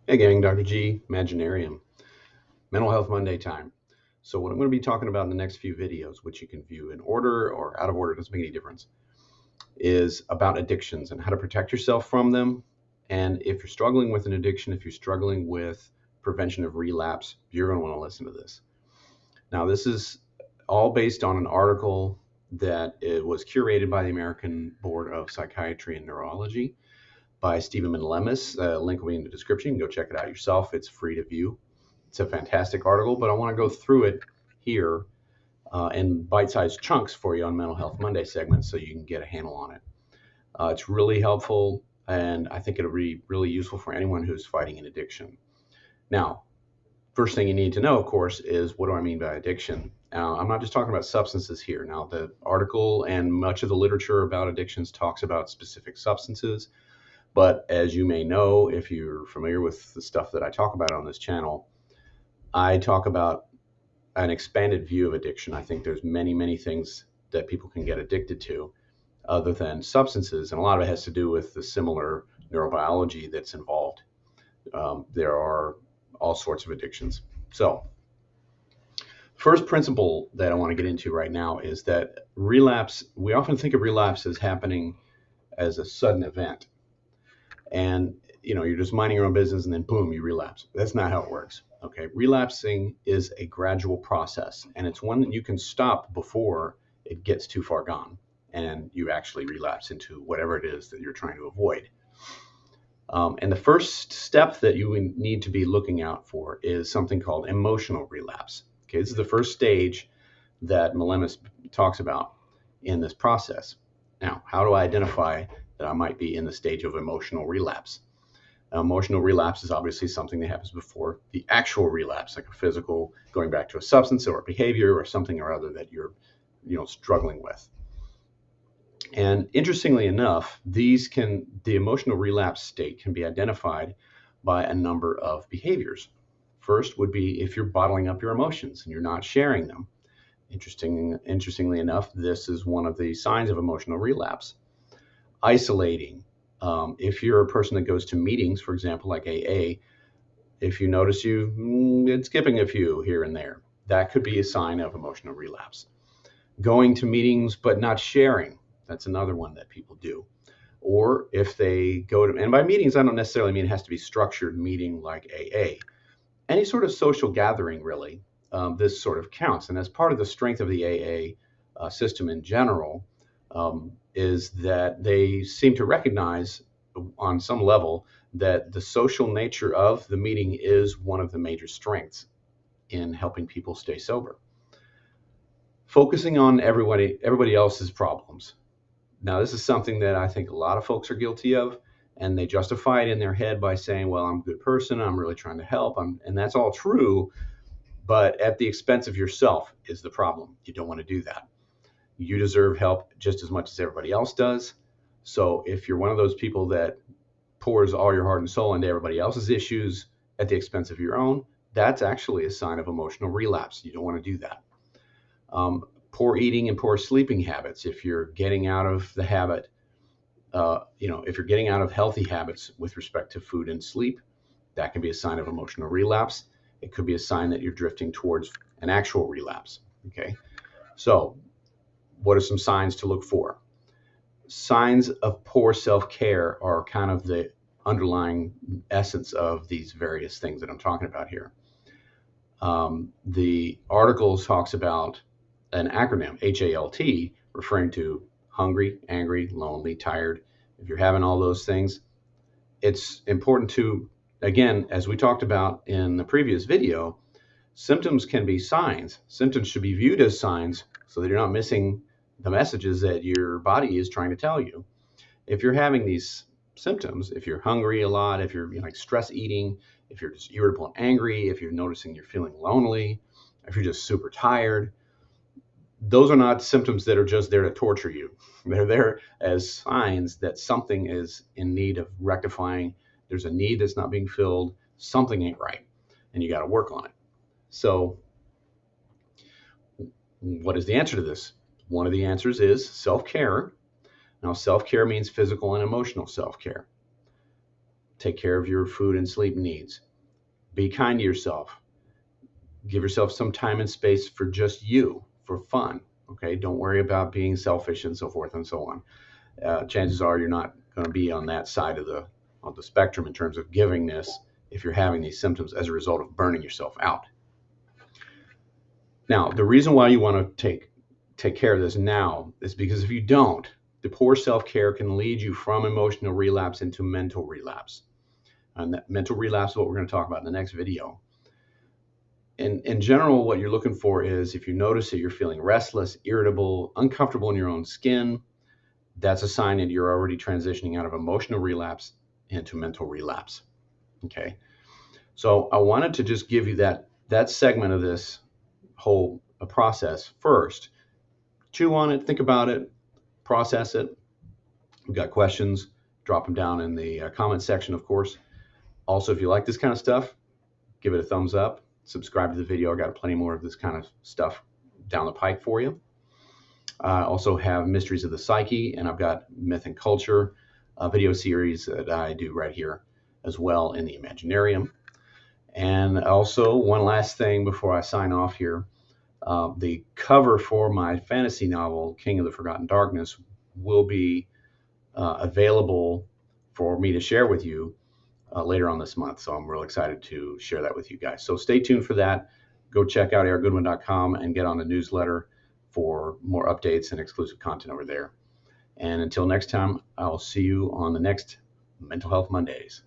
Hey gang, Dr. G, Imaginarium, Mental Health Monday time. So what I'm going to be talking about in the next few videos, which you can view in order or out of order, doesn't make any difference, is about addictions and how to protect yourself from them. And if you're struggling with an addiction, if you're struggling with prevention of relapse, you're going to want to listen to this. Now, this is all based on an article that it was curated by the American Board of Psychiatry and Neurology by Stephen Melemis. Link will be in the description. You can go check it out yourself. It's free to view. It's a fantastic article, but I want to go through it here in bite-sized chunks for you on Mental Health Monday segments so you can get a handle on it. It's really helpful, and I think it'll be really useful for anyone who's fighting an addiction. Now, first thing you need to know, of course, is what do I mean by addiction? I'm not just talking about substances here. Now, the article and much of the literature about addictions talks about specific substances, but as you may know, if you're familiar with the stuff that I talk about on this channel, I talk about an expanded view of addiction. I think there's many, many things that people can get addicted to other than substances, and a lot of it has to do with the similar neurobiology that's involved. There are all sorts of addictions. So, first principle that I want to get into right now is that relapse, we often think of relapse as happening as a sudden event. And you're just minding your own business and then boom, you relapse. That's not how it works. Okay, relapsing is a gradual process, and it's one that you can stop before it gets too far gone and you actually relapse into whatever it is that you're trying to avoid. And the first step that you need to be looking out for is something called emotional relapse. Okay, this is the first stage that Melemis talks about in this process. Now, how do I identify that I might be in the stage of emotional relapse? Emotional relapse is obviously something that happens before the actual relapse, like a physical going back to a substance or a behavior or something or other that you're struggling with. And interestingly enough, the emotional relapse state can be identified by a number of behaviors. First would be if you're bottling up your emotions and you're not sharing them. Interestingly enough, this is one of the signs of emotional relapse. Isolating. If you're a person that goes to meetings, for example, like AA, if you notice it's skipping a few here and there, that could be a sign of emotional relapse. Going to meetings but not sharing, that's another one that people do. Or if they go to, and by meetings, I don't necessarily mean it has to be structured meeting like AA. Any sort of social gathering, really, this sort of counts. And as part of the strength of the AA system in general, is that they seem to recognize on some level that the social nature of the meeting is one of the major strengths in helping people stay sober. Focusing on everybody else's problems. Now, this is something that I think a lot of folks are guilty of, and they justify it in their head by saying, well, I'm a good person, I'm really trying to help, and that's all true, but at the expense of yourself is the problem. You don't want to do that. You deserve help just as much as everybody else does. So if you're one of those people that pours all your heart and soul into everybody else's issues at the expense of your own, that's actually a sign of emotional relapse. You don't want to do that. Poor eating and poor sleeping habits. If you're getting out of the habit, if you're getting out of healthy habits with respect to food and sleep, that can be a sign of emotional relapse. It could be a sign that you're drifting towards an actual relapse. Okay. So, what are some signs to look for? Signs of poor self-care are kind of the underlying essence of these various things that I'm talking about here. The article talks about an acronym, HALT, referring to hungry, angry, lonely, tired. If you're having all those things, it's important to, again, as we talked about in the previous video, symptoms can be signs. Symptoms should be viewed as signs so that you're not missing the messages that your body is trying to tell you. If you're having these symptoms, if you're hungry a lot, if you're like stress eating, if you're just irritable and angry, if you're noticing you're feeling lonely, if you're just super tired, those are not symptoms that are just there to torture you. They're there as signs that something is in need of rectifying. There's a need that's not being filled. Something ain't right, and you got to work on it. So, what is the answer to this? One of the answers is self-care. Now, self-care means physical and emotional self-care. Take care of your food and sleep needs. Be kind to yourself. Give yourself some time and space for just you, for fun. Okay, don't worry about being selfish and so forth and so on. Chances are you're not going to be on that side of the spectrum in terms of givingness if you're having these symptoms as a result of burning yourself out. Now, the reason why you want to take care of this now is because if you don't, the poor self-care can lead you from emotional relapse into mental relapse. And that mental relapse is what we're going to talk about in the next video. In general, what you're looking for is if you notice that you're feeling restless, irritable, uncomfortable in your own skin, that's a sign that you're already transitioning out of emotional relapse into mental relapse. Okay. So I wanted to just give you that segment of this whole process first. Chew on it, think about it, process it. If you've got questions, drop them down in the comment section, of course. Also, if you like this kind of stuff, give it a thumbs up, subscribe to the video. I got plenty more of this kind of stuff down the pike for you. I also have Mysteries of the Psyche, and I've got Myth and Culture, a video series that I do right here as well in the Imaginarium. And also, one last thing before I sign off here, the cover for my fantasy novel, King of the Forgotten Darkness, will be available for me to share with you later on this month. So I'm real excited to share that with you guys. So stay tuned for that. Go check out Goodwyn.com and get on the newsletter for more updates and exclusive content over there. And until next time, I'll see you on the next Mental Health Mondays.